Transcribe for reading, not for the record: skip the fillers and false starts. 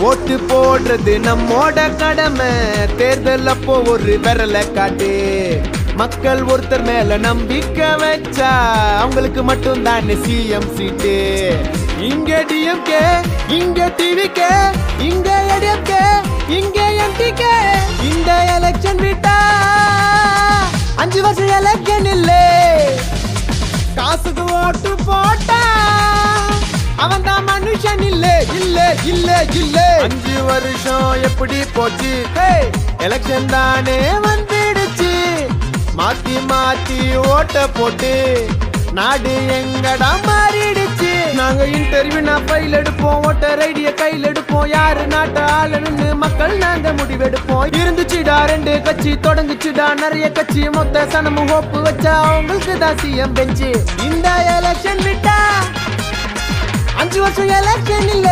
ஓட்டு போடுறது நம்மோட கடமை. தேர்தல் அப்போ ஒரு விரலை காட்டு. மக்கள் ஒருத்தர் மேல நம்பிக்கை வச்சா அவங்களுக்கு மட்டும் தானே சிஎம் சீட்டு. இங்க டிஎம்கே, இங்க டிவிகே, இங்க ஏடிஎம்கே, இங்க எம்டிகே. இந்த எலெக்ஷன் விட்டா 5 வருஷம் எலெக்ஷன் இல்லே. காசுக்கு ஓட்டு போட்டா அவன் தான் மனுஷன் இல்ல இல்ல இல்ல இல்ல. 5 வருஷம் எப்படி போச்சு? எலெக்ஷன் தானே வந்துடுச்சு. மாத்தி மாத்தி ஓட்ட போட்டு நாடு எங்கடா மாறிடுச்சு. நாங்க இன்டர்வியூ ஃபைல் எடுப்போம், ஓட்டர் ஐடிய கையில் எடுப்போம். யாரு நாட்டு ஆளுன்னு மக்கள் நாங்க முடிவெடுப்போம். இருந்துச்சுடா 2 கட்சி, தொடங்குச்சுடா நிறைய கட்சி. மொத்த சனமும் ஹோப்பு வச்சா அவங்களுக்கு தான் சிஎம் பெஞ்சு. இந்த எலெக்ஷன் விட்டா 5 வருஷம் எலெக்ஷன் இல்ல.